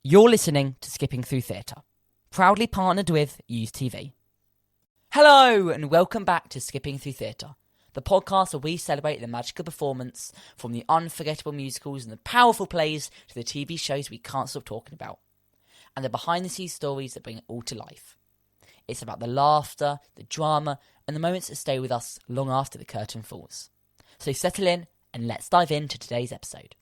You're listening to Skipping Through Theatre, proudly partnered with Use TV. Hello and welcome back to Skipping Through Theatre, the podcast where we celebrate the magical performance from the unforgettable musicals and the powerful plays to the TV shows we can't stop talking about, and the behind-the-scenes stories that bring it all to life. It's about the laughter, the drama, and the moments that stay with us long after the curtain falls. So settle in and let's dive into today's episode.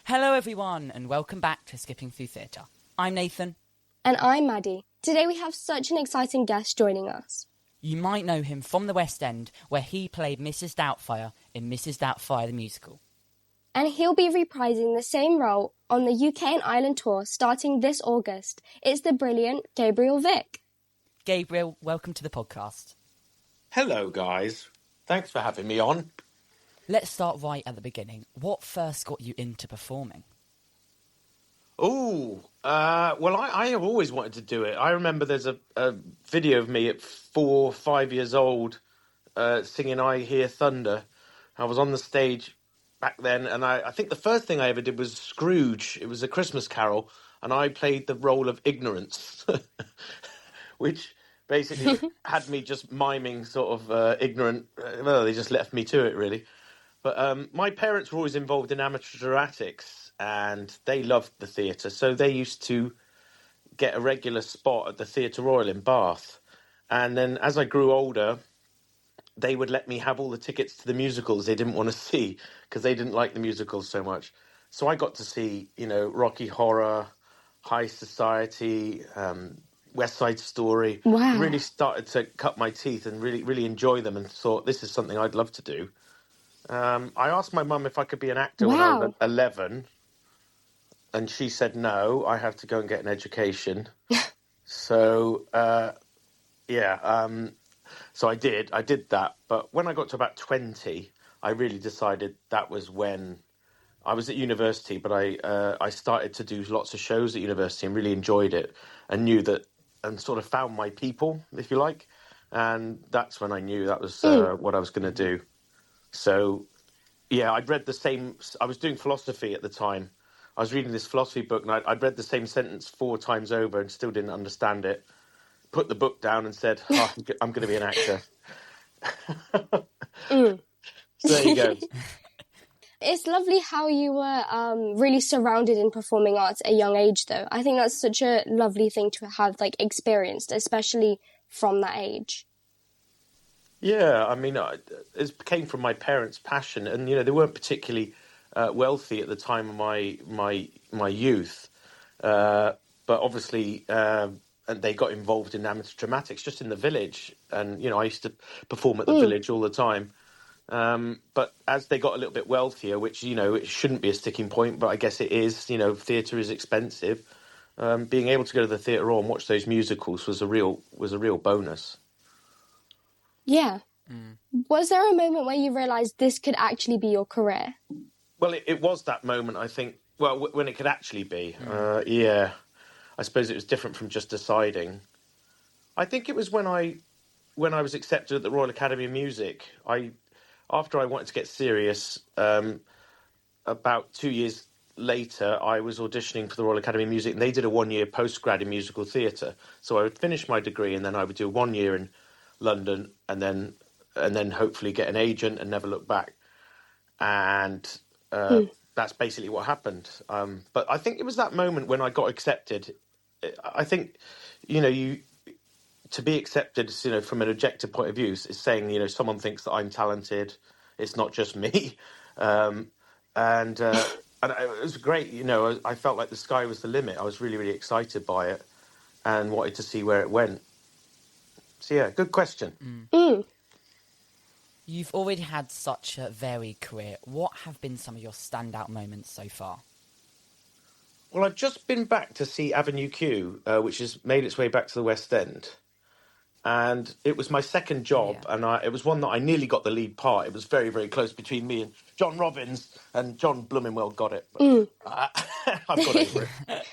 Hello everyone and welcome back to Skipping Through Theatre. I'm Nathan. And I'm Maddie. Today we have such an exciting guest joining us. You might know him from the West End, where he played Mrs Doubtfire in Mrs Doubtfire the musical. And he'll be reprising the same role on the UK and Ireland tour starting this August. It's the brilliant Gabriel Vick. Gabriel, welcome to the podcast. Hello guys, thanks for having me on. Let's start right at the beginning. What first got you into performing? I have always wanted to do it. I remember there's a video of me at 4 or 5 years old singing I Hear Thunder. I was on the stage back then, and I think the first thing I ever did was Scrooge. It was a Christmas carol, and I played the role of Ignorance, which basically had me just miming sort of ignorant. Well, they just left me to it, really. But my parents were always involved in amateur dramatics, and they loved the theatre, so they used to get a regular spot at the Theatre Royal in Bath. And then as I grew older, they would let me have all the tickets to the musicals they didn't want to see because they didn't like the musicals so much. So I got to see, Rocky Horror, High Society, West Side Story. Wow. Really started to cut my teeth and really, really enjoy them, and thought this is something I'd love to do. I asked my mum if I could be an actor when I was 11, and she said no, I have to go and get an education. So I did that. But when I got to about 20, I really decided that was when I was at university, but I started to do lots of shows at university and really enjoyed it, and knew that, and sort of found my people, if you like. And that's when I knew that was what I was going to do. So, yeah, I was doing philosophy at the time. I was reading this philosophy book, and I'd read the same sentence 4 times over and still didn't understand it. Put the book down and said, I'm going to be an actor. So there you go. It's lovely how you were really surrounded in performing arts at a young age, though. I think that's such a lovely thing to have, experienced, especially from that age. Yeah, I mean, it came from my parents' passion, and they weren't particularly wealthy at the time of my youth, but obviously, and they got involved in amateur dramatics just in the village, and I used to perform at the village all the time. But as they got a little bit wealthier, which it shouldn't be a sticking point, but I guess it is. Theatre is expensive. Being able to go to the theatre and watch those musicals was a real bonus. Yeah. Was there a moment where you realised this could actually be your career? Well, it was that moment, I think. Well, when it could actually be. Yeah. I suppose it was different from just deciding. I think it was when I was accepted at the Royal Academy of Music. After I wanted to get serious, about 2 years later, I was auditioning for the Royal Academy of Music, and they did a 1-year postgrad in musical theatre. So I would finish my degree, and then I would do 1 year in London, and then hopefully get an agent and never look back. And that's basically what happened. But I think it was that moment when I got accepted. I think, to be accepted, from an objective point of view, is saying, someone thinks that I'm talented. It's not just me. And it was great. I felt like the sky was the limit. I was really, really excited by it and wanted to see where it went. So, yeah, good question. You've already had such a varied career. What have been some of your standout moments so far? Well, I've just been back to see Avenue Q, which has made its way back to the West End. and it was my second job, and it was one that I nearly got the lead part. It was very, very close between me and John Robbins, and John Bloomingwell got it. But, I've got over it.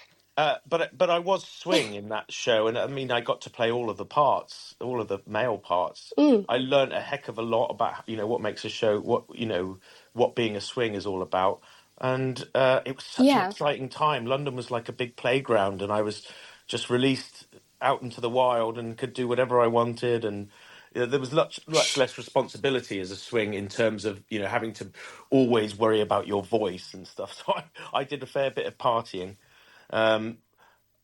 But I was Swing in that show, and I mean, I got to play all of the parts, all of the male parts. I learned a heck of a lot about, what makes a show, what being a Swing is all about. And it was such an exciting time. London was like a big playground, and I was just released out into the wild and could do whatever I wanted. And there was much less responsibility as a Swing in terms of, having to always worry about your voice and stuff. So I did a fair bit of partying. So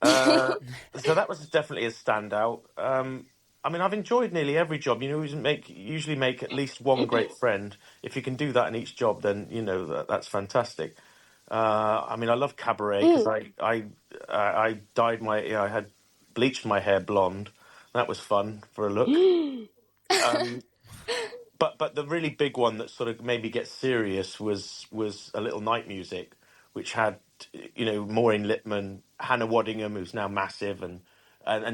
that was definitely a standout. I mean, I've enjoyed nearly every job. You usually make at least one great friend. If you can do that in each job, then that's fantastic. I mean, I love cabaret because I dyed I had bleached my hair blonde. That was fun for a look. But the really big one that sort of made me get serious was A Little Night Music, which had Maureen Lipman, Hannah Waddingham, who's now massive, and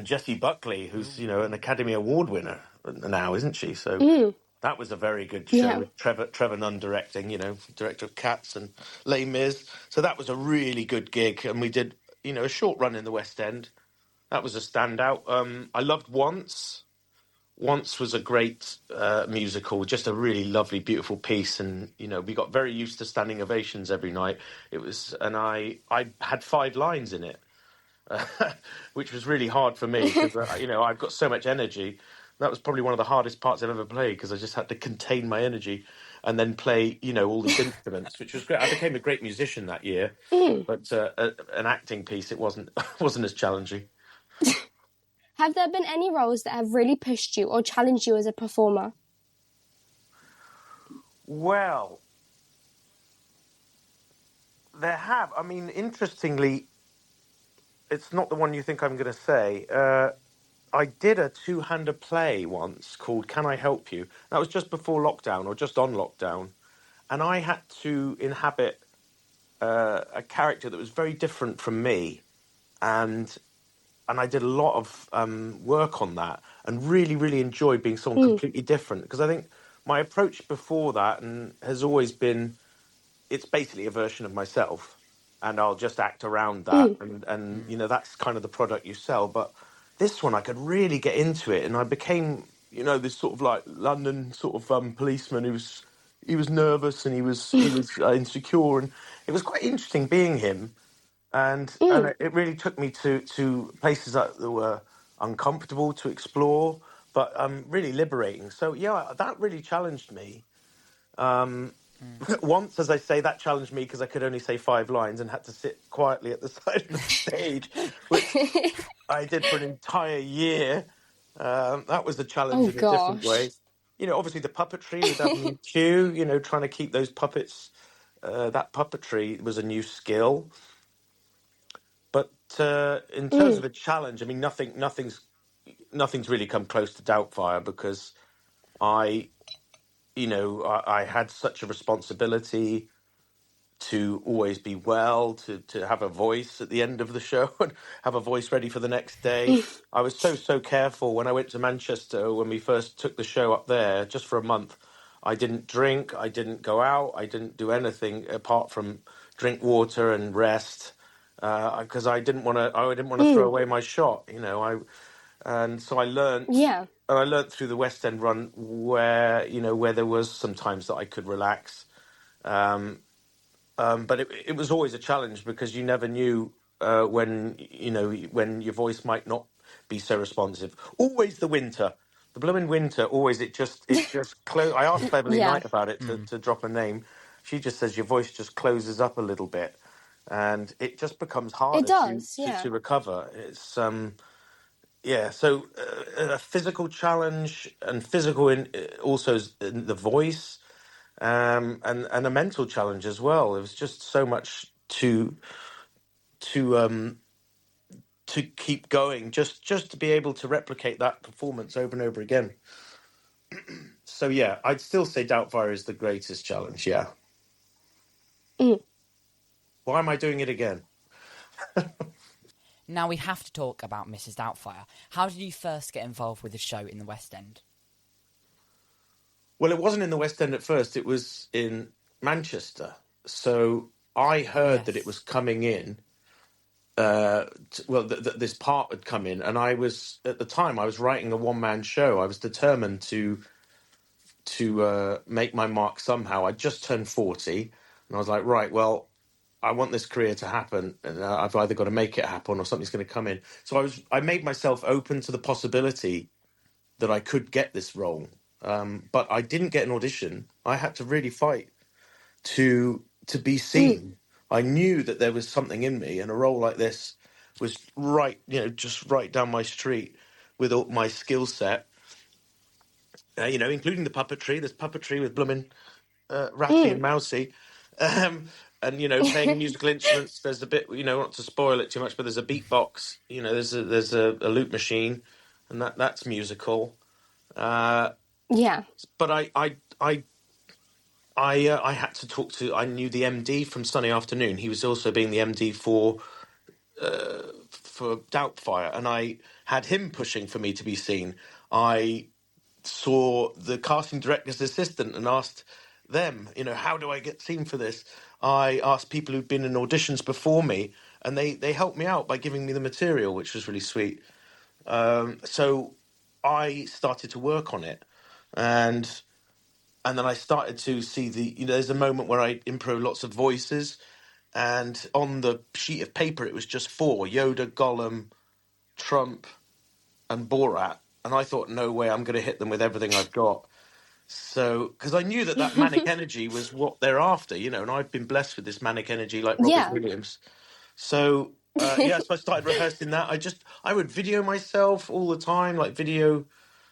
Jessie Buckley, who's an Academy Award winner now, isn't she? So that was a very good show. With Trevor Nunn directing, director of Cats and Les Mis. So that was a really good gig, and we did a short run in the West End. That was a standout. I loved Once. Once was a great musical, just a really lovely, beautiful piece, and we got very used to standing ovations every night. And I had 5 lines in it, which was really hard for me because I've got so much energy. That was probably one of the hardest parts I've ever played because I just had to contain my energy and then play all these instruments, which was great. I became a great musician that year, but an acting piece, it wasn't as challenging. Have there been any roles that have really pushed you or challenged you as a performer? Well, there have. I mean, interestingly, it's not the one you think I'm going to say. I did a 2-hander play once called Can I Help You? That was just before lockdown or just on lockdown. And I had to inhabit a character that was very different from me. And I did a lot of work on that and really, really enjoyed being someone completely different. Because I think my approach before that has always been, it's basically a version of myself. And I'll just act around that. And that's kind of the product you sell. But this one, I could really get into it. And I became, this sort of like London sort of policeman he was nervous and he was insecure. And it was quite interesting being him. And it really took me to places that were uncomfortable to explore, but really liberating. So, yeah, that really challenged me. Once, as I say, that challenged me because I could only say 5 lines and had to sit quietly at the side of the stage, which I did for an entire year. That was a challenge in a different way. Obviously the puppetry with WQ, trying to keep those puppets, that puppetry was a new skill. But in terms of a challenge, I mean, nothing's really come close to Doubtfire because I had such a responsibility to always be well, to have a voice at the end of the show and have a voice ready for the next day. I was so careful when I went to Manchester when we first took the show up there, just for a month. I didn't drink, I didn't go out, I didn't do anything apart from drink water and rest. Because I didn't want to throw away my shot, and so I learned. Yeah. And I learned through the West End run where there was some times that I could relax, but it was always a challenge because you never knew when your voice might not be so responsive. Always the winter, the blooming winter. Always it just close. I asked Beverly Knight about it to drop a name. She just says your voice just closes up a little bit. And it just becomes harder to recover. It's so a physical challenge and physical also in the voice, and a mental challenge as well. It was just so much to keep going, just to be able to replicate that performance over and over again. So yeah, I'd still say Doubtfire is the greatest challenge. Yeah. Why am I doing it again? Now we have to talk about Mrs Doubtfire. How did you first get involved with the show in the West End? Well, it wasn't in the West End at first. It was in Manchester. So I heard that it was coming in. This part had come in, and I was at the time I was writing a one-man show. I was determined to make my mark somehow. I just turned 40, and I was like, right, well, I want this career to happen, and I've either got to make it happen or something's going to come in. So I made myself open to the possibility that I could get this role, but I didn't get an audition. I had to really fight to be seen. I knew that there was something in me, and a role like this was right, just right down my street with all my skill set. Including the puppetry. There's puppetry with blooming Ratty and Mousy. And, playing musical instruments. There's a bit, not to spoil it too much, but there's a beatbox. There's a loop machine, and that's musical. Yeah. But I had to talk to. I knew the MD from Sunny Afternoon. He was also being the MD for Doubtfire, and I had him pushing for me to be seen. I saw the casting director's assistant and asked them, how do I get seen for this? I asked people who'd been in auditions before me, and they helped me out by giving me the material, which was really sweet. So I started to work on it, and then I started to see there's a moment where I improv lots of voices, and on the sheet of paper it was just 4: Yoda, Gollum, Trump, and Borat. And I thought, no way, I'm going to hit them with everything I've got. So, because I knew that manic energy was what they're after, and I've been blessed with this manic energy like Robin Williams. So, so I started rehearsing that. I would video myself all the time, like video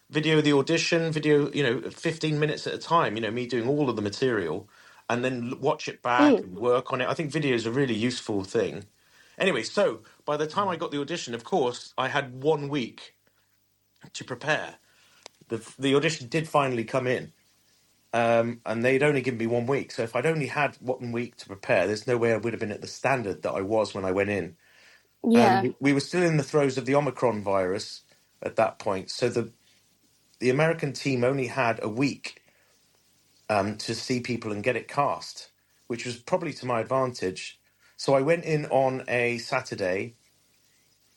the audition, 15 minutes at a time, me doing all of the material, and then watch it back and work on it. I think video is a really useful thing. Anyway, so by the time I got the audition, of course, I had 1 week to prepare. The audition did finally come in, and they'd only given me 1 week. So if I'd only had 1 week to prepare, there's no way I would have been at the standard that I was when I went in. Yeah. And we were still in the throes of the Omicron virus at that point. So the American team only had a week to see people and get it cast, which was probably to my advantage. So I went in on a Saturday,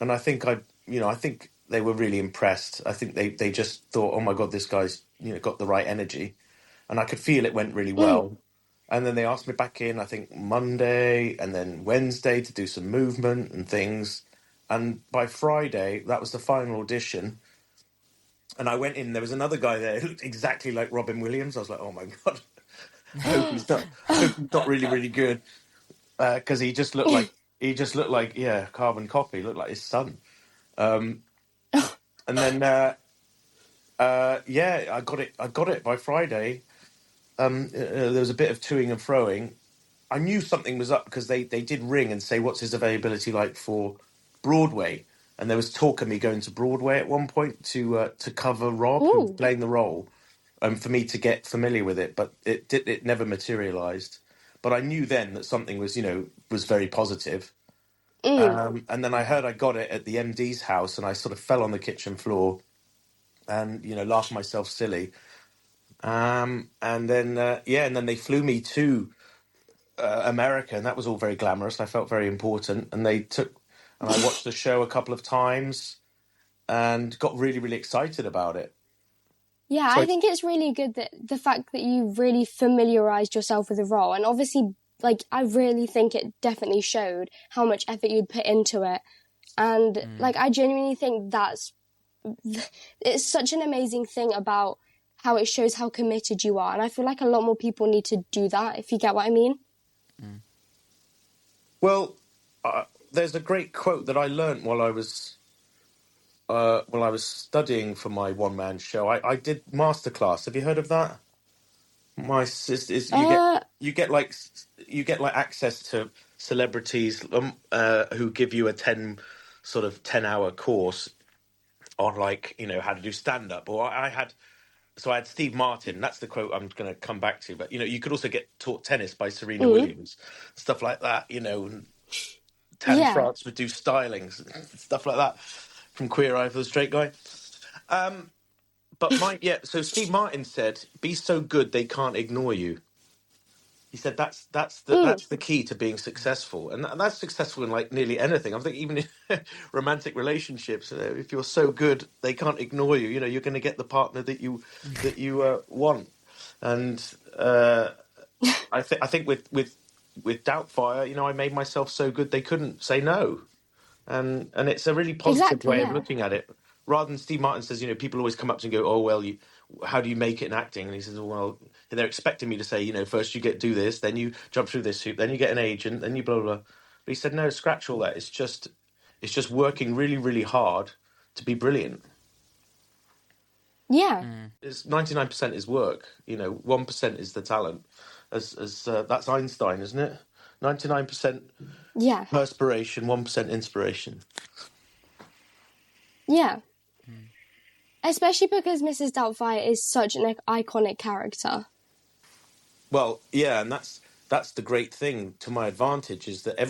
and I think they were really impressed. I think they just thought, oh my God, this guy's got the right energy, and I could feel it went really well. And then they asked me back in, I think Monday and then Wednesday to do some movement and things. And by Friday, that was the final audition. And I went in, there was another guy there who looked exactly like Robin Williams. I was like, oh my God, I hope he's not really, really good. Because he just looked like, carbon copy, looked like his son. And then, I got it by Friday. There was a bit of toing and froing. I knew something was up because they did ring and say, what's his availability like for Broadway? And there was talk of me going to Broadway at one point to cover Rob, who was playing the role, for me to get familiar with it. But it never materialised. But I knew then that something was very positive. And then I heard I got it at the MD's house, and I sort of fell on the kitchen floor and, laughed myself silly. And then they flew me to America, and that was all very glamorous. I felt very important, and I watched the show a couple of times and got really, really excited about it. Yeah, so I think it's really good that the fact that you really familiarized yourself with the role, and obviously, I really think it definitely showed how much effort you'd put into it. And I genuinely think it's such an amazing thing about how it shows how committed you are. And I feel like a lot more people need to do that, if you get what I mean. Well, there's a great quote that I learnt while I was studying for my one-man show. I did masterclass. Have you heard of that? My sister you get access to celebrities who give you a 10-hour course on how to do stand-up. Or I had Steve Martin. That's the quote I'm going to come back to. But you could also get taught tennis by Serena Williams, stuff like that. And Tan France would do stylings and stuff like that from Queer Eye for the Straight Guy. But so Steve Martin said, "Be so good they can't ignore you." He said that's the key to being successful, and that's successful in like nearly anything. I think even in romantic relationships, if you're so good they can't ignore you. You know, you're going to get the partner that you want. And I think with Doubtfire, you know, I made myself so good they couldn't say no, and it's a really positive way of looking at it. Rather than Steve Martin says, you know, people always come up to and go, "Oh well, how do you make it in acting?" And he says, "Well, they're expecting me to say, you know, first you do this, then you jump through this hoop, then you get an agent, then you blah blah blah." But he said, "No, scratch all that. It's just working really, really hard to be brilliant." Yeah. It's 99% is work. You know, 1% is the talent. As that's Einstein, isn't it? 99% perspiration, 1% inspiration. Yeah. Especially because Mrs Doubtfire is such an iconic character. Well, yeah, and that's the great thing to my advantage is that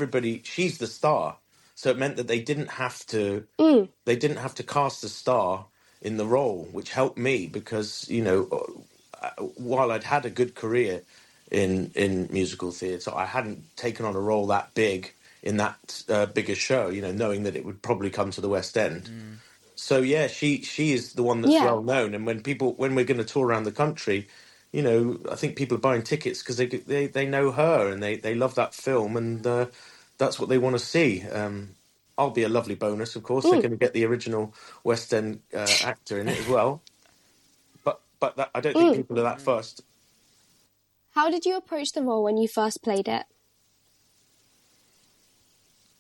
she's the star. So it meant that they didn't have to cast a star in the role, which helped me because, you know, while I'd had a good career in musical theatre, I hadn't taken on a role that big in that bigger show, you know, knowing that it would probably come to the West End. So yeah, she is the one that's well known, and when we're going to tour around the country, you know, I think people are buying tickets because they know her and they love that film, and that's what they want to see. I'll be a lovely bonus, of course. They're going to get the original West End actor in it as well, but I don't think people are that fussed. How did you approach the role when you first played it?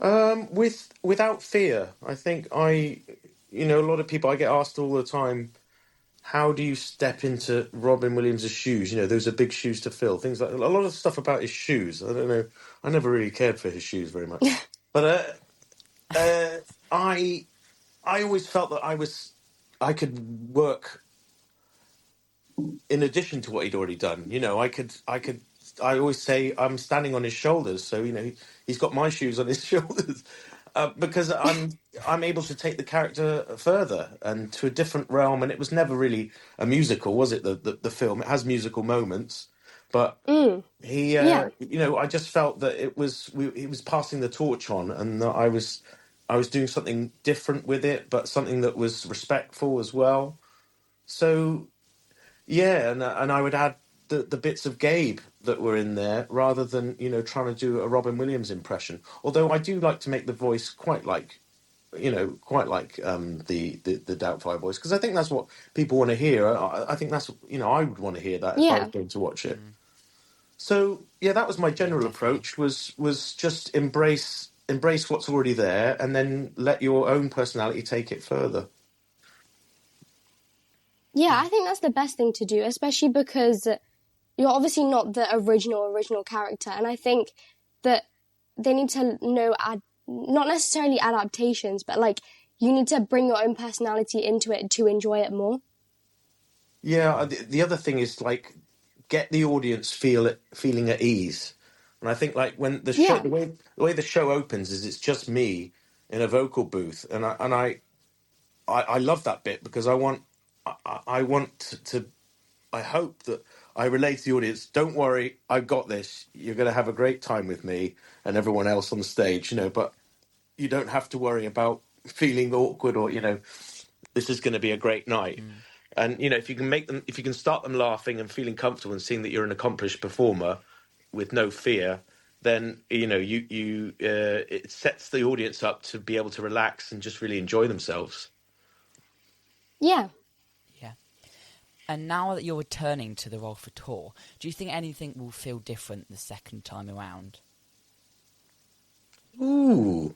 Without fear. I think you know, a lot of people, I get asked all the time, how do you step into Robin Williams' shoes? You know, those are big shoes to fill. Things like a lot of stuff about his shoes. I don't know. I never really cared for his shoes very much. But I always felt that I could work in addition to what he'd already done. You know, I always say I'm standing on his shoulders. So, you know, he's got my shoes on his shoulders. Because I'm able to take the character further and to a different realm, and it was never really a musical, was it? The film, it has musical moments, but he, you know, I just felt that he was passing the torch on, and that I was doing something different with it, but something that was respectful as well. So yeah, and I would add the bits of Gabe that were in there rather than, you know, trying to do a Robin Williams impression. Although I do like to make the voice quite like the Doubtfire voice, because I think that's what people want to hear. I think that's, you know, I would want to hear that if I was going to watch it. So yeah, that was my general approach. Was just embrace what's already there, and then let your own personality take it further. Yeah, I think that's the best thing to do, especially because you're obviously not the original character, and I think that they need to know, not necessarily adaptations, but like you need to bring your own personality into it to enjoy it more. Yeah, the other thing is like get the audience feeling at ease, and I think like when the show, the way the show opens is it's just me in a vocal booth, and I love that bit because I hope that I relate to the audience, don't worry, I've got this. You're going to have a great time with me and everyone else on the stage, you know, but you don't have to worry about feeling awkward or, you know, this is going to be a great night. And, you know, if you can start them laughing and feeling comfortable and seeing that you're an accomplished performer with no fear, then, you know, it sets the audience up to be able to relax and just really enjoy themselves. Yeah. And now that you're returning to the role for tour, do you think anything will feel different the second time around? Ooh,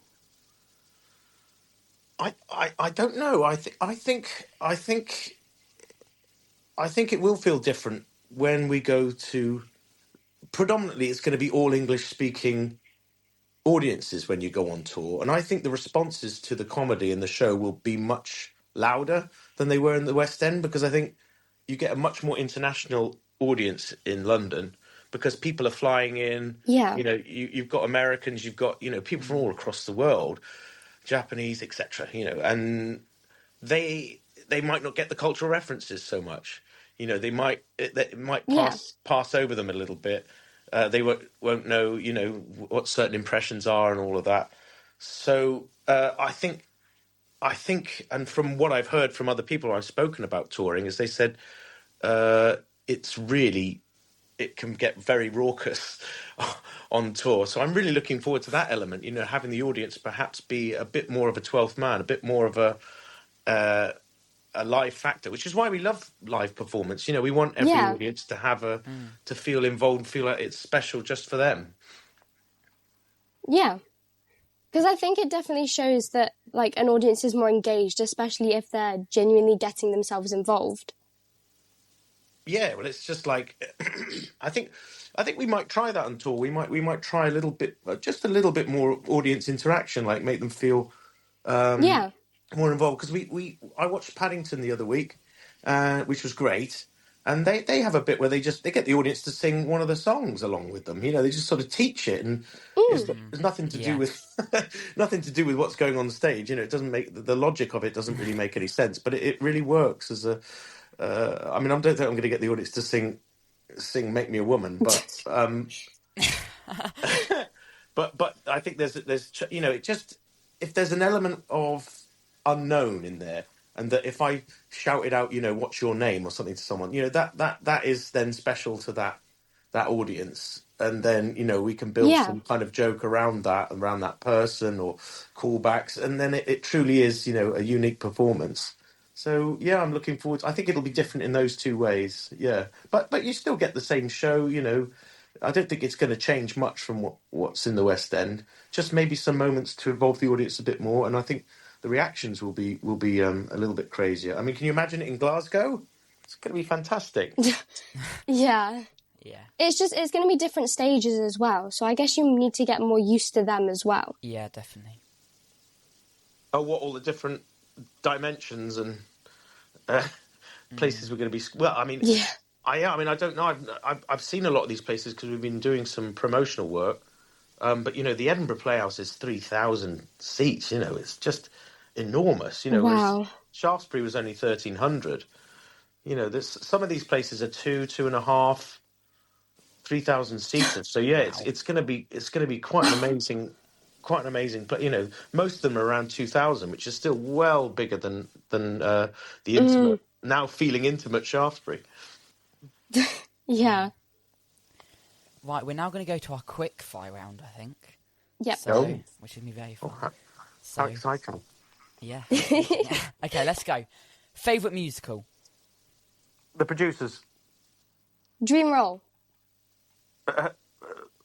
I don't know. I think it will feel different when we go to. Predominantly, it's going to be all English speaking audiences when you go on tour, and I think the responses to the comedy in the show will be much louder than they were in the West End, because I think you get a much more international audience in London, because people are flying in. Yeah. You know, you've got Americans, you've got, you know, people from all across the world, Japanese, etc. You know, and they might not get the cultural references so much. You know, it might pass over them a little bit. They won't know, you know, what certain impressions are and all of that. So I think, and from what I've heard from other people I've spoken about touring, is they said it can get very raucous on tour. So I'm really looking forward to that element, you know, having the audience perhaps be a bit more of a 12th man, a bit more of a live factor, which is why we love live performance. You know, we want every audience to have to feel involved, feel like it's special just for them. Yeah. Because I think it definitely shows that, like, an audience is more engaged, especially if they're genuinely getting themselves involved. Yeah, well, it's just like I think we might try that on tour. We might try just a little bit more audience interaction, like make them feel more involved. Because I watched Paddington the other week, which was great. And they have a bit where they get the audience to sing one of the songs along with them. You know, they just sort of teach it, and there's nothing to do with nothing to do with what's going on stage. You know, it doesn't make the logic of it doesn't really make any sense, but it really works as a. I mean, I don't think I'm going to get the audience to sing "Make Me a Woman," but but I think there's you know, it just, if there's an element of unknown in there. And that if I shouted out, you know, what's your name or something to someone, you know, that is then special to that audience. And then, you know, we can build some kind of joke around that person or callbacks. And then it truly is, you know, a unique performance. So, yeah, I'm looking forward. I think it'll be different in those two ways. Yeah. But you still get the same show, you know. I don't think it's going to change much from what's in the West End. Just maybe some moments to involve the audience a bit more. And I think the reactions will be a little bit crazier. I mean, can you imagine it in Glasgow? It's going to be fantastic. Yeah. It's going to be different stages as well. So I guess you need to get more used to them as well. Yeah, definitely. Oh, what, all the different dimensions and places we're going to be. Well, I mean, I don't know. I've seen a lot of these places because we've been doing some promotional work. But you know, the Edinburgh Playhouse is 3,000 seats. You know, it's just enormous. You know, wow. Shaftesbury was only 1,300. You know, some of these places are 2.5, 3,000 seaters. So yeah, it's going to be quite an amazing. You know, most of them are around 2,000, which is still well bigger than the intimate, now feeling intimate Shaftesbury. Yeah. Right, we're now going to go to our quick fire round, I think. Yep. So, which is going to be very fun. How exciting. Yeah. Okay, let's go. Favourite musical? The Producers. Dream Roll.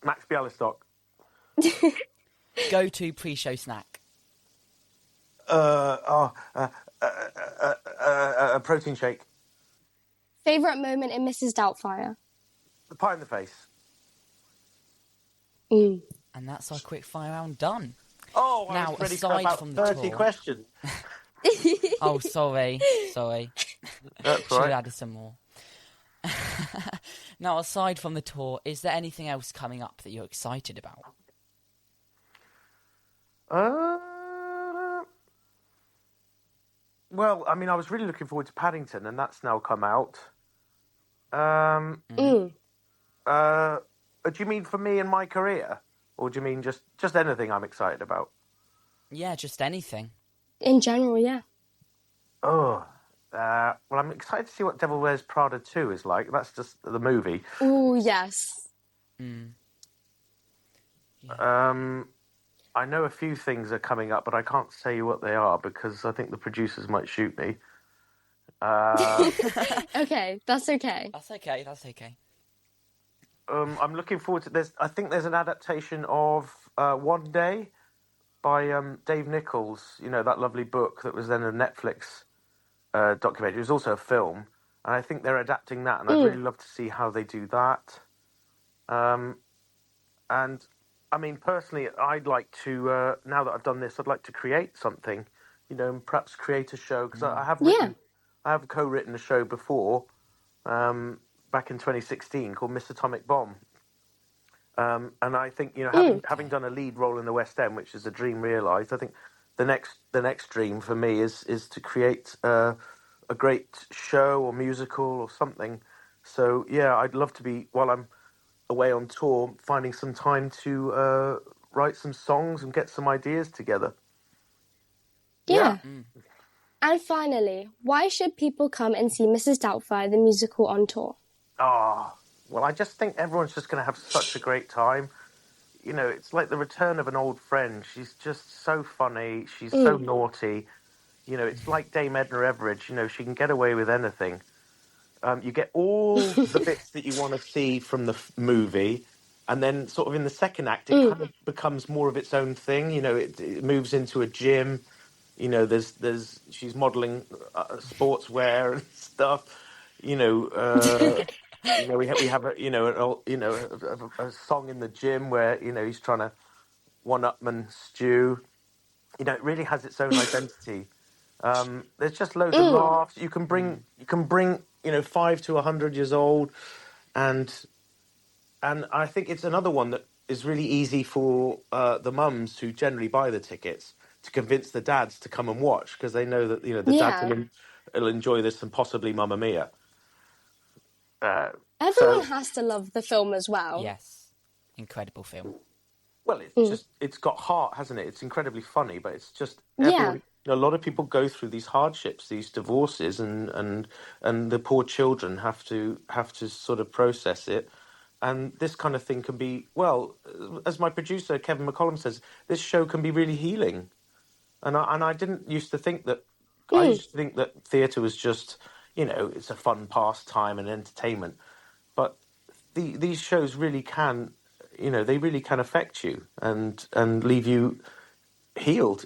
Max Bialystock. Go-to pre-show snack? A protein shake. Favourite moment in Mrs Doubtfire? The pie in the face. And that's our quick fire round done. Oh, now, I was ready aside for about from the 30 tour, questions. Oh, sorry. That's right. Should have added some more. Now, aside from the tour, is there anything else coming up that you're excited about? Well, I mean, I was really looking forward to Paddington, and that's now come out. Do you mean for me and my career? Or do you mean just anything I'm excited about? Yeah, just anything. In general, yeah. Well, I'm excited to see what Devil Wears Prada 2 is like. That's just the movie. Oh, yes. Yeah. I know a few things are coming up, but I can't say what they are because I think the producers might shoot me. Okay, that's okay. That's okay. I'm looking forward to. I think there's an adaptation of One Day by Dave Nichols. You know, that lovely book that was then a Netflix documentary. It was also a film, and I think they're adapting that, and I'd really love to see how they do that. And I mean, personally, I'd like to now that I've done this, I'd like to create something, you know, and perhaps create a show because I have co-written a show before, back in 2016 called Miss Atomic Bomb, And I think, having done a lead role in the West End, which is a dream realised, I think the next dream for me is to create a great show or musical or something. So yeah, I'd love to be, while I'm away on tour, finding some time to write some songs and get some ideas together. Yeah. And finally, why should people come and see Mrs Doubtfire, the musical, on tour? Well, I just think everyone's just going to have such a great time. It's like the return of an old friend. She's just so funny. She's so naughty. It's like Dame Edna Everage. She can get away with anything. You get all the bits that you want to see from the movie, and then sort of in the second act, it kind of becomes more of its own thing. It moves into a gym. She's modelling sportswear and stuff. We have a song in the gym where he's trying to one-upman Stu. It really has its own identity. There's just loads of laughs. You can bring 5 to 100 years old, and I think it's another one that is really easy for the mums who generally buy the tickets to convince the dads to come and watch, because they know that the dads will enjoy this, and possibly Mamma Mia. Everyone has to love the film as well. Yes, incredible film. Well, it's got heart, hasn't it? It's incredibly funny, but it's just everyone, a lot of people go through these hardships, these divorces, and the poor children have to sort of process it. And this kind of thing can be, well, as my producer Kevin McCollum says, this show can be really healing. And I didn't used to think that. I used to think that theatre was just, it's a fun pastime and entertainment. But these shows really can, they really can affect you and leave you healed,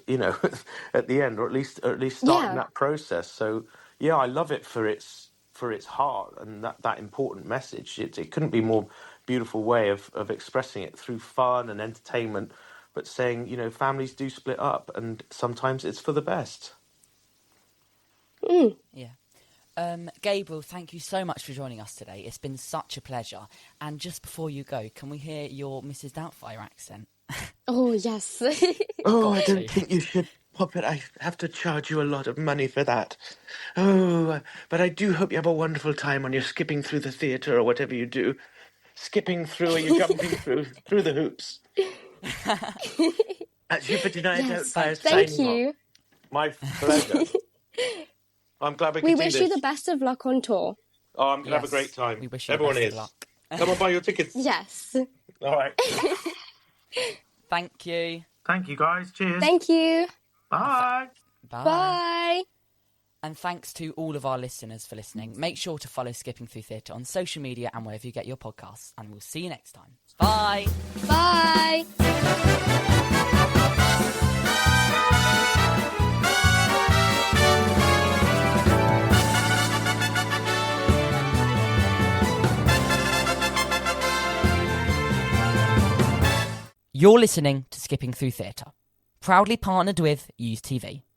at the end, or at least starting that process. So yeah, I love it for its heart and that important message. It couldn't be more beautiful way of expressing it through fun and entertainment, but saying, families do split up, and sometimes it's for the best. Yeah. Gabriel, thank you so much for joining us today. It's been such a pleasure. And just before you go, can we hear your Mrs Doubtfire accent? Oh, yes. Oh, I don't think you should, Puppet. I have to charge you a lot of money for that. Oh, but I do hope you have a wonderful time when you're skipping through the theatre or whatever you do. Skipping through, or you're jumping through the hoops. At Jupiter Night Doubtfire. Thank you. My pleasure. I'm glad we wish you the best of luck on tour. Oh, I'm going to have a great time. We wish you Everyone the best is. of luck. Come and buy your tickets. Yes. All right. Thank you. Thank you, guys. Cheers. Thank you. Bye. Bye. Bye. And thanks to all of our listeners for listening. Make sure to follow Skipping Through Theatre on social media and wherever you get your podcasts. And we'll see you next time. Bye. Bye. You're listening to Skipping Through Theatre, proudly partnered with Use TV.